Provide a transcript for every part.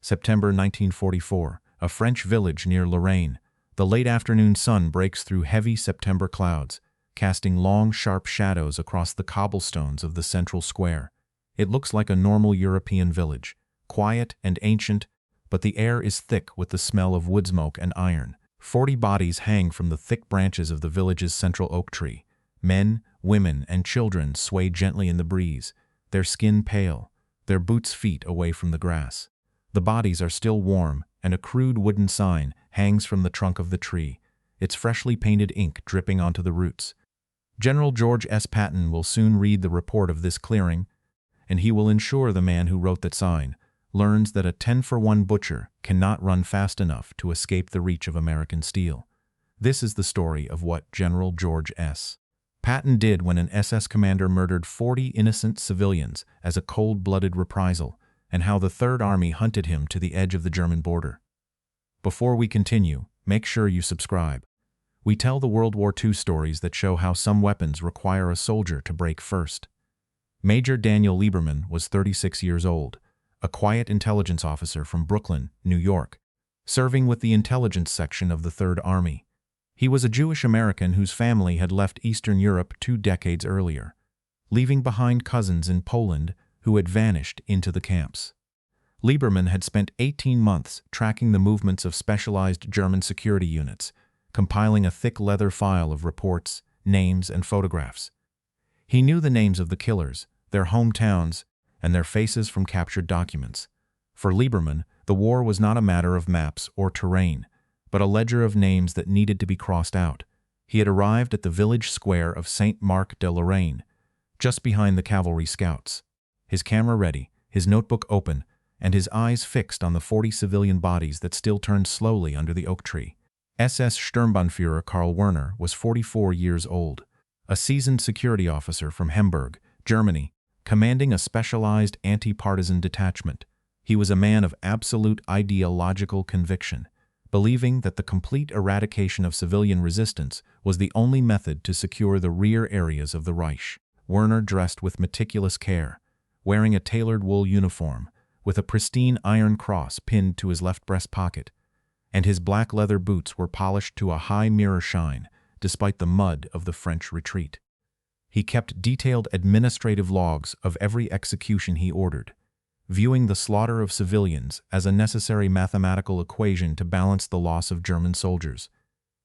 September 1944, a French village near Lorraine. The late afternoon sun breaks through heavy September clouds, casting long, sharp shadows across the cobblestones of the central square. It looks like a normal European village, quiet and ancient, but the air is thick with the smell of wood smoke and iron. 40 bodies hang from the thick branches of the village's central oak tree. Men, women, and children sway gently in the breeze, their skin pale, their boots feet away from the grass. The bodies are still warm, and a crude wooden sign hangs from the trunk of the tree, its freshly painted ink dripping onto the roots. General George S. Patton will soon read the report of this clearing, and he will ensure the man who wrote that sign learns that a 10-for-1 butcher cannot run fast enough to escape the reach of American steel. This is the story of what General George S. Patton did when an SS commander murdered 40 innocent civilians as a cold-blooded reprisal, and how the Third Army hunted him to the edge of the German border. Before we continue, make sure you subscribe. We tell the World War II stories that show how some weapons require a soldier to break first. Major Daniel Lieberman was 36 years old, a quiet intelligence officer from Brooklyn, New York, serving with the intelligence section of the Third Army. He was a Jewish American whose family had left Eastern Europe 2 decades earlier, leaving behind cousins in Poland who had vanished into the camps. Lieberman had spent 18 months tracking the movements of specialized German security units, compiling a thick leather file of reports, names, and photographs. He knew the names of the killers, their hometowns, and their faces from captured documents. For Lieberman, the war was not a matter of maps or terrain, but a ledger of names that needed to be crossed out. He had arrived at the village square of Saint-Marc-de-Lorraine, just behind the cavalry scouts. His camera ready, his notebook open, and his eyes fixed on the 40 civilian bodies that still turned slowly under the oak tree. SS Sturmbannführer Karl Werner was 44 years old, a seasoned security officer from Hamburg, Germany, commanding a specialized anti-partisan detachment. He was a man of absolute ideological conviction, believing that the complete eradication of civilian resistance was the only method to secure the rear areas of the Reich. Werner dressed with meticulous care, wearing a tailored wool uniform, with a pristine iron cross pinned to his left breast pocket, and his black leather boots were polished to a high mirror shine, despite the mud of the French retreat. He kept detailed administrative logs of every execution he ordered, viewing the slaughter of civilians as a necessary mathematical equation to balance the loss of German soldiers.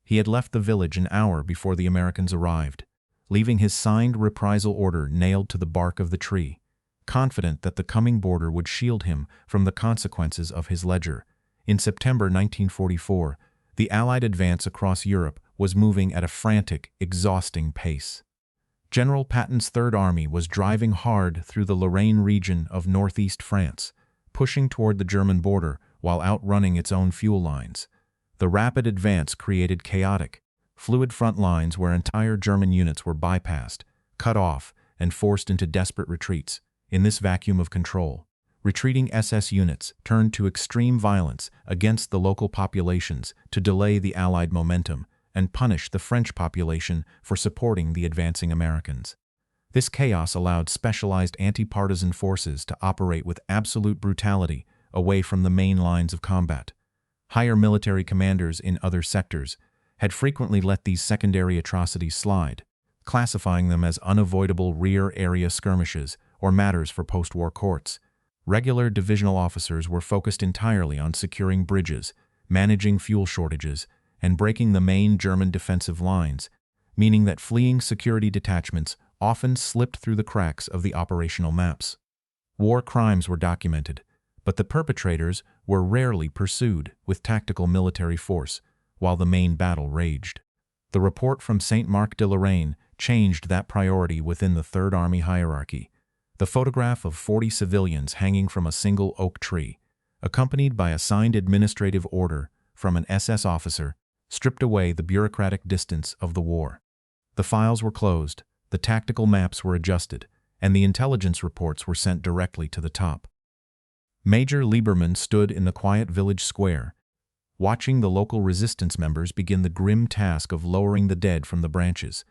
He had left the village an hour before the Americans arrived, leaving his signed reprisal order nailed to the bark of the tree, confident that the coming border would shield him from the consequences of his ledger. In September 1944, the Allied advance across Europe was moving at a frantic, exhausting pace. General Patton's Third Army was driving hard through the Lorraine region of northeast France, pushing toward the German border while outrunning its own fuel lines. The rapid advance created chaotic, fluid front lines where entire German units were bypassed, cut off, and forced into desperate retreats. In this vacuum of control, retreating SS units turned to extreme violence against the local populations to delay the Allied momentum and punish the French population for supporting the advancing Americans. This chaos allowed specialized anti-partisan forces to operate with absolute brutality away from the main lines of combat. Higher military commanders in other sectors had frequently let these secondary atrocities slide, classifying them as unavoidable rear area skirmishes or matters for post-war courts. Regular divisional officers were focused entirely on securing bridges, managing fuel shortages, and breaking the main German defensive lines, meaning that fleeing security detachments often slipped through the cracks of the operational maps. War crimes were documented, but the perpetrators were rarely pursued with tactical military force while the main battle raged. The report from Saint-Marc-de-Lorraine changed that priority within the Third Army hierarchy. The photograph of 40 civilians hanging from a single oak tree, accompanied by a signed administrative order from an SS officer, stripped away the bureaucratic distance of the war. The files were closed, the tactical maps were adjusted, and the intelligence reports were sent directly to the top. Major Lieberman stood in the quiet village square, watching the local resistance members begin the grim task of lowering the dead from the branches.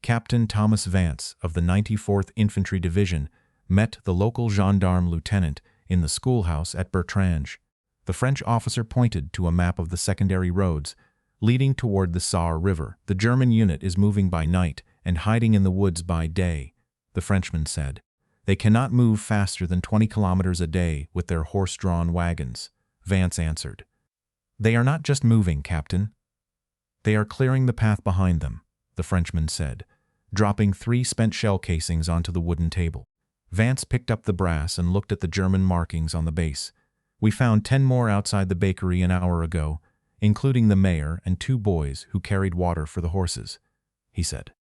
Captain Thomas Vance of the 94th Infantry Division met the local gendarme lieutenant in the schoolhouse at Bertrange. The French officer pointed to a map of the secondary roads leading toward the Saar River. The German unit is moving by night and hiding in the woods by day, the Frenchman said. They cannot move faster than 20 kilometers a day with their horse-drawn wagons, Vance answered. They are not just moving, Captain. They are clearing the path behind them, the Frenchman said, dropping 3 spent shell casings onto the wooden table. Vance picked up the brass and looked at the German markings on the base. We found 10 more outside the bakery an hour ago, including the mayor and 2 boys who carried water for the horses, he said.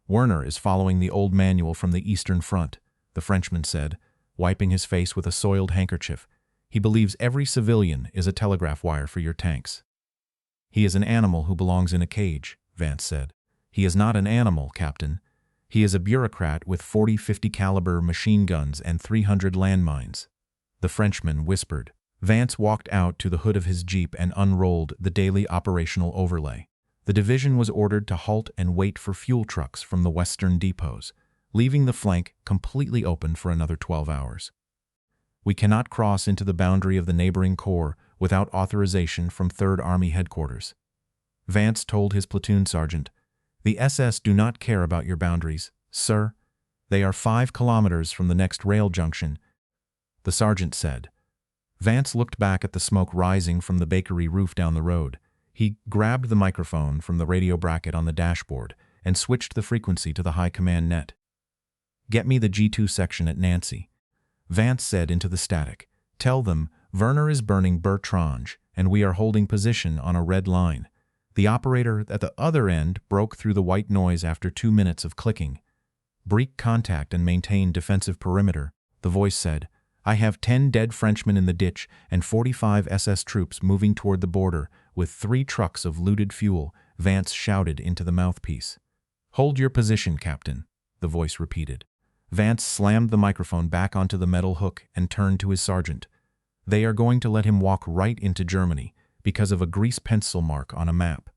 Werner is following the old manual from the Eastern Front, the Frenchman said, wiping his face with a soiled handkerchief. He believes every civilian is a telegraph wire for your tanks. He is an animal who belongs in a cage, Vance said. He is not an animal, Captain. He is a bureaucrat with 40-50 caliber machine guns and 300 landmines, the Frenchman whispered. Vance walked out to the hood of his Jeep and unrolled the daily operational overlay. The division was ordered to halt and wait for fuel trucks from the western depots, leaving the flank completely open for another 12 hours. We cannot cross into the boundary of the neighboring corps without authorization from 3rd Army headquarters. Vance told his platoon sergeant, "The SS do not care about your boundaries, sir. They are 5 kilometers from the next rail junction," the sergeant said. Vance looked back at the smoke rising from the bakery roof down the road. He grabbed the microphone from the radio bracket on the dashboard and switched the frequency to the high command net. "Get me the G2 section at Nancy," Vance said into the static. "Tell them Werner is burning Bertrange and we are holding position on a red line." The operator at the other end broke through the white noise after 2 minutes of clicking. "Break contact and maintain defensive perimeter," the voice said. "I have 10 dead Frenchmen in the ditch and 45 SS troops moving toward the border with 3 trucks of looted fuel," Vance shouted into the mouthpiece. "Hold your position, Captain," the voice repeated. Vance slammed the microphone back onto the metal hook and turned to his sergeant. "They are going to let him walk right into Germany because of a grease pencil mark on a map."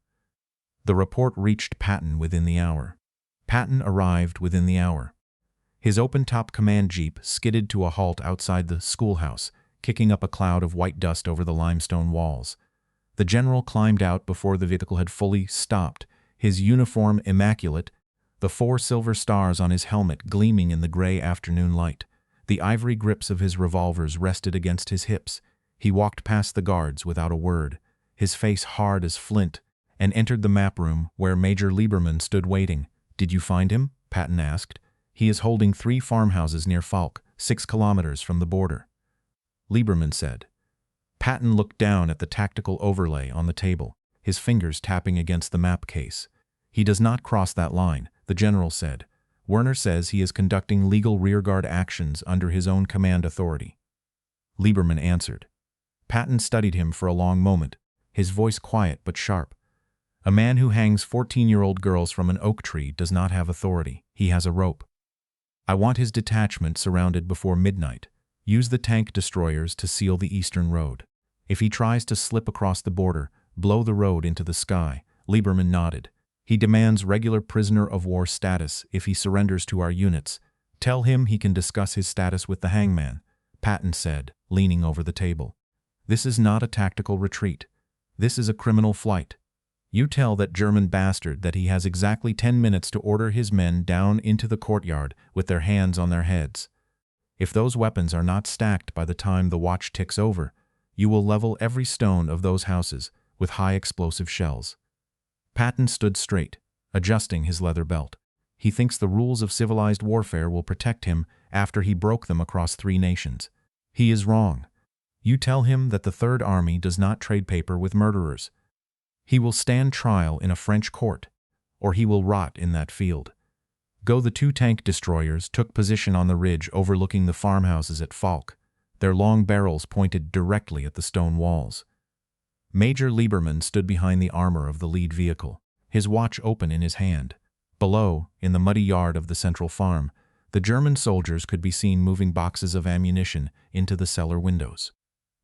The report reached Patton within the hour. Patton arrived within the hour. His open-top command jeep skidded to a halt outside the schoolhouse, kicking up a cloud of white dust over the limestone walls. The general climbed out before the vehicle had fully stopped, his uniform immaculate, the 4 silver stars on his helmet gleaming in the gray afternoon light. The ivory grips of his revolvers rested against his hips. He walked past the guards without a word, his face hard as flint, and entered the map room where Major Lieberman stood waiting. "Did you find him?" Patton asked. "He is holding 3 farmhouses near Falk, 6 kilometers from the border," Lieberman said. Patton looked down at the tactical overlay on the table, his fingers tapping against the map case. "He does not cross that line," the general said. "Werner says he is conducting legal rearguard actions under his own command authority." Lieberman answered. Patton studied him for a long moment, his voice quiet but sharp. "A man who hangs 14-year-old girls from an oak tree does not have authority. He has a rope. I want his detachment surrounded before midnight. Use the tank destroyers to seal the eastern road. If he tries to slip across the border, blow the road into the sky." Lieberman nodded. "He demands regular prisoner of war status if he surrenders to our units. Tell him he can discuss his status with the hangman," Patton said, leaning over the table. "This is not a tactical retreat. This is a criminal flight. You tell that German bastard that he has exactly 10 minutes to order his men down into the courtyard with their hands on their heads. If those weapons are not stacked by the time the watch ticks over, you will level every stone of those houses with high explosive shells." Patton stood straight, adjusting his leather belt. He thinks the rules of civilized warfare will protect him after he broke them across 3 nations. He is wrong. You tell him that the Third Army does not trade paper with murderers. He will stand trial in a French court, or he will rot in that field. Go. The 2 tank destroyers took position on the ridge overlooking the farmhouses at Falk, their long barrels pointed directly at the stone walls. Major Lieberman stood behind the armor of the lead vehicle, his watch open in his hand. Below, in the muddy yard of the central farm, the German soldiers could be seen moving boxes of ammunition into the cellar windows.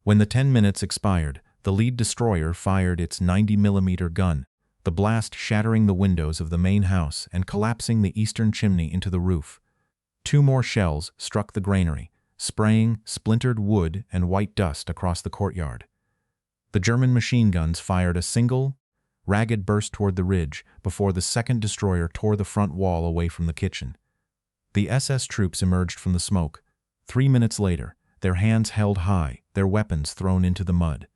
When the 10 minutes expired, the lead destroyer fired its 90mm gun, the blast shattering the windows of the main house and collapsing the eastern chimney into the roof. 2 more shells struck the granary, spraying splintered wood and white dust across the courtyard. The German machine guns fired a single, ragged burst toward the ridge before the second destroyer tore the front wall away from the kitchen. The SS troops emerged from the smoke. 3 minutes later, their hands held high, their weapons thrown into the mud.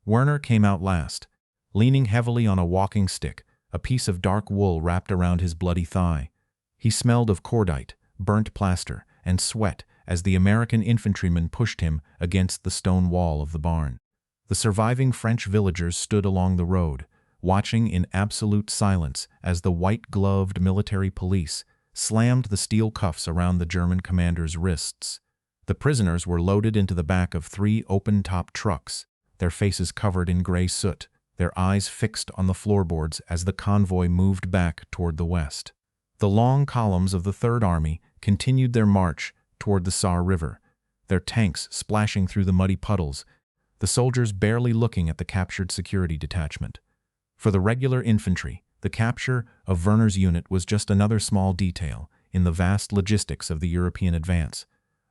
Werner came out last, leaning heavily on a walking stick, a piece of dark wool wrapped around his bloody thigh. He smelled of cordite, burnt plaster, and sweat as the American infantrymen pushed him against the stone wall of the barn. The surviving French villagers stood along the road, watching in absolute silence as the white-gloved military police slammed the steel cuffs around the German commander's wrists. The prisoners were loaded into the back of 3 open-top trucks, their faces covered in gray soot, their eyes fixed on the floorboards as the convoy moved back toward the west. The long columns of the Third Army continued their march toward the Saar River, their tanks splashing through the muddy puddles, the soldiers barely looking at the captured security detachment. For the regular infantry, the capture of Werner's unit was just another small detail in the vast logistics of the European advance,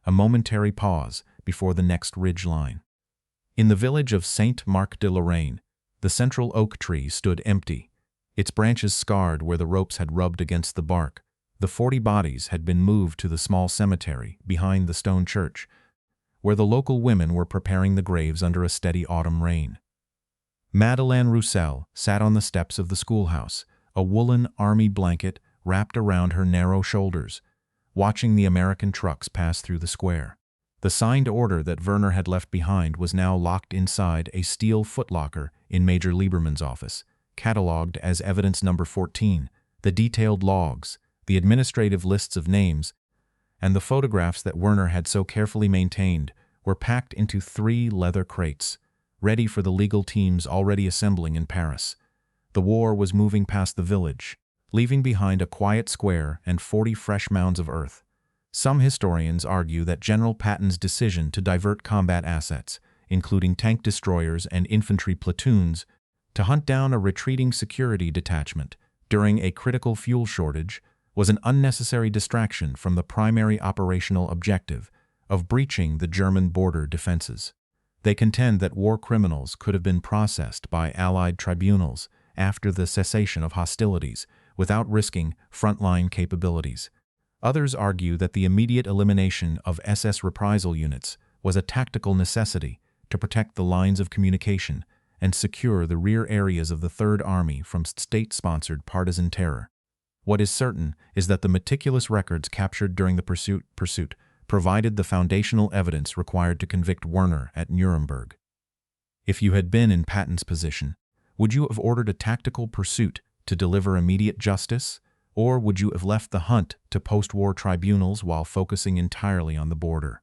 a momentary pause before the next ridge line. In the village of Saint-Marc-de-Lorraine, the central oak tree stood empty, its branches scarred where the ropes had rubbed against the bark. The 40 bodies had been moved to the small cemetery behind the stone church, where the local women were preparing the graves under a steady autumn rain. Madeleine Roussel sat on the steps of the schoolhouse, a woolen army blanket wrapped around her narrow shoulders, watching the American trucks pass through the square. The signed order that Werner had left behind was now locked inside a steel footlocker in Major Lieberman's office, catalogued as evidence number 14, the detailed logs, the administrative lists of names, and the photographs that Werner had so carefully maintained were packed into 3 leather crates, ready for the legal teams already assembling in Paris. The war was moving past the village, leaving behind a quiet square and 40 fresh mounds of earth. Some historians argue that General Patton's decision to divert combat assets, including tank destroyers and infantry platoons, to hunt down a retreating security detachment during a critical fuel shortage was an unnecessary distraction from the primary operational objective of breaching the German border defenses. They contend that war criminals could have been processed by Allied tribunals after the cessation of hostilities without risking frontline capabilities. Others argue that the immediate elimination of SS reprisal units was a tactical necessity to protect the lines of communication and secure the rear areas of the Third Army from state-sponsored partisan terror. What is certain is that the meticulous records captured during the pursuit provided the foundational evidence required to convict Werner at Nuremberg. If you had been in Patton's position, would you have ordered a tactical pursuit to deliver immediate justice, or would you have left the hunt to post-war tribunals while focusing entirely on the border?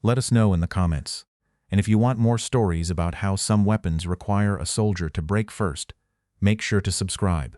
Let us know in the comments. And if you want more stories about how some weapons require a soldier to break first, make sure to subscribe.